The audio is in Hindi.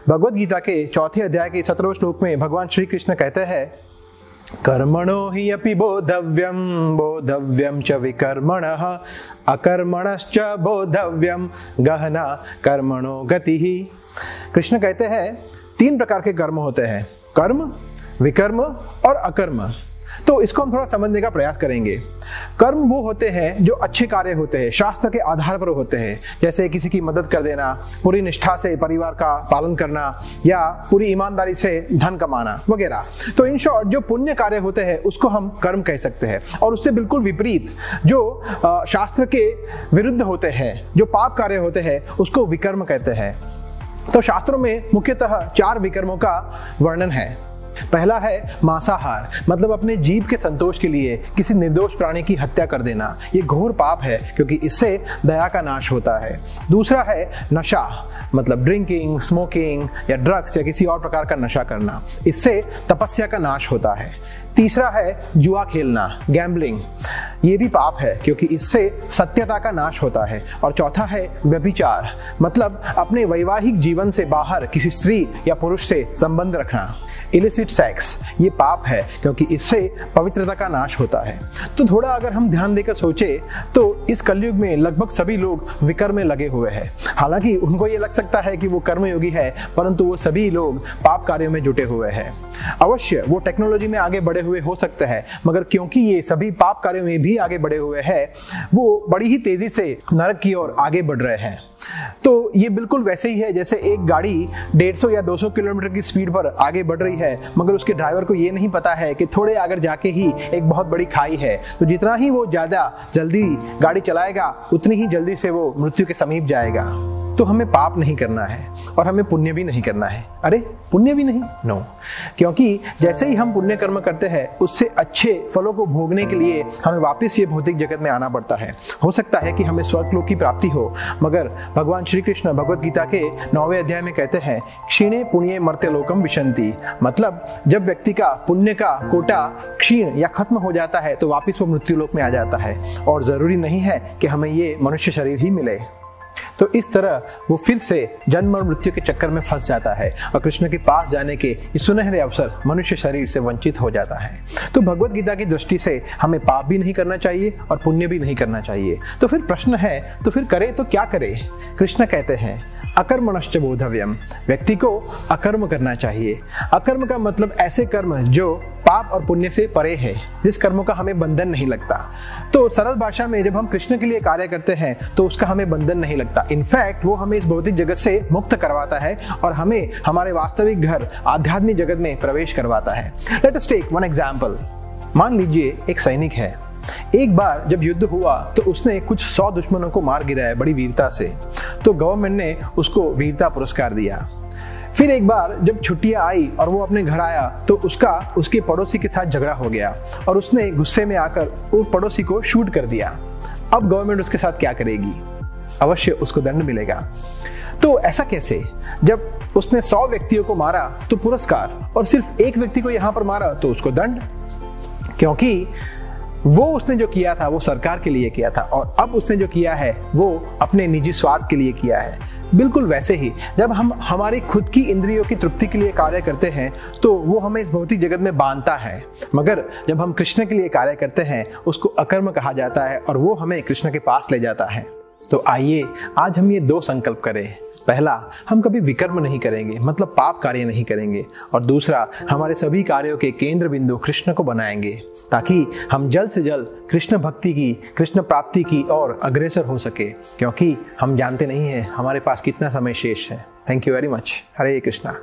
भगवद गीता के चौथे अध्याय के 17वें श्लोक में भगवान श्री कृष्ण कहते हैं, कर्मणो हि अपि बोधव्यम बोधव्यम च विकर्मणः अकर्मणश्च बोधव्यम गहना कर्मणो गतिः। कृष्ण कहते हैं 3 प्रकार के कर्म होते हैं, कर्म, विकर्म और अकर्म। तो इसको हम थोड़ा समझने का प्रयास करेंगे। कर्म वो होते हैं जो अच्छे कार्य होते हैं, शास्त्र के आधार पर होते हैं, जैसे किसी की मदद कर देना, पूरी निष्ठा से परिवार का पालन करना या पूरी ईमानदारी से धन कमाना वगैरह। तो इन शॉर्ट जो पुण्य कार्य होते हैं उसको हम कर्म कह सकते हैं। और उससे बिल्कुल विपरीत जो शास्त्र के विरुद्ध होते हैं, जो पाप कार्य होते हैं, उसको विकर्म कहते हैं। तो शास्त्रों में मुख्यतः 4 विकर्मों का वर्णन है। पहला है मांसाहार, मतलब अपने जीव के संतोष के लिए किसी निर्दोष प्राणी की हत्या कर देना। ये घोर पाप है क्योंकि इससे दया का नाश होता है। दूसरा है नशा, मतलब ड्रिंकिंग, स्मोकिंग या ड्रग्स या किसी और प्रकार का नशा करना, इससे तपस्या का नाश होता है। तीसरा है जुआ खेलना, गैम्बलिंग, ये भी पाप है क्योंकि इससे सत्यता का नाश होता है। और चौथा है व्यभिचार, मतलब अपने वैवाहिक जीवन से बाहर किसी स्त्री या पुरुष से संबंध रखना, इलिसिट सेक्स, ये पाप है क्योंकि इससे पवित्रता का नाश होता है। तो थोड़ा अगर हम ध्यान देकर सोचे तो इस कलयुग में लगभग सभी लोग विकर्म में लगे हुए हैं। हालांकि उनको ये लग सकता है कि वो कर्मयोगी है, परंतु वो सभी लोग पाप कार्यों में जुटे हुए हैं। अवश्य वो टेक्नोलॉजी में आगे बढ़े हुए हो सकते हैं, मगर क्योंकि ये सभी पाप कार्यों में भी आगे बढ़े हुए हैं, वो बड़ी ही तेजी से नरक की ओर आगे बढ़ रहे हैं। तो ये बिल्कुल वैसे ही है जैसे एक गाड़ी 150 या 200 किलोमीटर की स्पीड पर आगे बढ़ रही है, मगर उसके ड्राइवर को ये नहीं पता है कि थोड़े आगे जाके ही एक बहुत बड़ी खाई है। तो जितना ही वो ज्यादा जल्दी गाड़ी चलाएगा उतनी ही जल्दी से वो मृत्यु के समीप जाएगा। तो हमें पाप नहीं करना है और हमें पुण्य भी नहीं करना है। अरे पुण्य भी नहीं? नो, क्योंकि जैसे ही हम पुण्य कर्म करते हैं उससे अच्छे फलों को भोगने के लिए हमें वापस ये भौतिक जगत में आना पड़ता है। हो सकता है कि हमें स्वर्गलोक की प्राप्ति हो, मगर भगवान श्री कृष्ण भगवद गीता के 9वें अध्याय में कहते हैं, क्षीणे पुण्ये मर्त्यलोकम विशन्ति, मतलब जब व्यक्ति का पुण्य का कोटा क्षीण या खत्म हो जाता है तो वापिस वो मृत्यु लोक में आ जाता है। और जरूरी नहीं है कि हमें ये मनुष्य शरीर ही मिले। तो इस तरह वो फिर से जन्म और मृत्यु के चक्कर में फंस जाता है और कृष्ण के पास जाने के इस सुनहरे अवसर मनुष्य शरीर से वंचित हो जाता है। तो भगवद गीता की दृष्टि से हमें पाप भी नहीं करना चाहिए और पुण्य भी नहीं करना चाहिए। तो फिर प्रश्न है, तो फिर करे तो क्या करे? कृष्ण कहते हैं, अकर्मणश्च बोधव्यम, व्यक्ति को अकर्म करना चाहिए। अकर्म का मतलब ऐसे कर्म जो पाप और पुण्य से परे है, जिस कर्मों का हमें बंधन नहीं लगता। तो सरल भाषा में जब हम कृष्ण के लिए कार्य करते हैं तो उसका हमें बंधन नहीं लगता। इनफैक्ट वो हमें इस भौतिक जगत से मुक्त करवाता है और हमें हमारे वास्तविक घर आध्यात्मिक जगत में प्रवेश करवाता है। Let us take one example. मान लीजिए एक सैनिक है, एक बार जब युद्ध हुआ तो उसने कुछ 100 दुश्मनों को मार गिराया बड़ी वीरता से, तो गवर्नमेंट ने उसको वीरता पुरस्कार दिया। फिर एक बार जब छुट्टियां आई और वो अपने घर आया तो उसके पड़ोसी के साथ झगड़ा हो गया और उसने गुस्से में आकर उस पड़ोसी को शूट कर दिया। अब गवर्नमेंट उसके साथ क्या करेगी? अवश्य उसको दंड मिलेगा। तो ऐसा कैसे? जब उसने 100 व्यक्तियों को मारा तो पुरस्कार, और सिर्फ एक व्यक्ति को यहां पर मारा तो उसको दंड, क्योंकि वो उसने जो किया था वो सरकार के लिए किया था और अब उसने जो किया है वो अपने निजी स्वार्थ के लिए किया है। बिल्कुल वैसे ही जब हम हमारी खुद की इंद्रियों की तृप्ति के लिए कार्य करते हैं तो वो हमें इस भौतिक जगत में बांधता है, मगर जब हम कृष्ण के लिए कार्य करते हैं उसको अकर्म कहा जाता है और वो हमें कृष्ण के पास ले जाता है। तो आइए आज हम ये 2 संकल्प करें। पहला, हम कभी विकर्म नहीं करेंगे, मतलब पाप कार्य नहीं करेंगे, और दूसरा, हमारे सभी कार्यों के केंद्र बिंदु कृष्ण को बनाएंगे ताकि हम जल्द से जल्द कृष्ण भक्ति की, कृष्ण प्राप्ति की और अग्रसर हो सके, क्योंकि हम जानते नहीं हैं हमारे पास कितना समय शेष है। Thank you very much. Hare Krishna.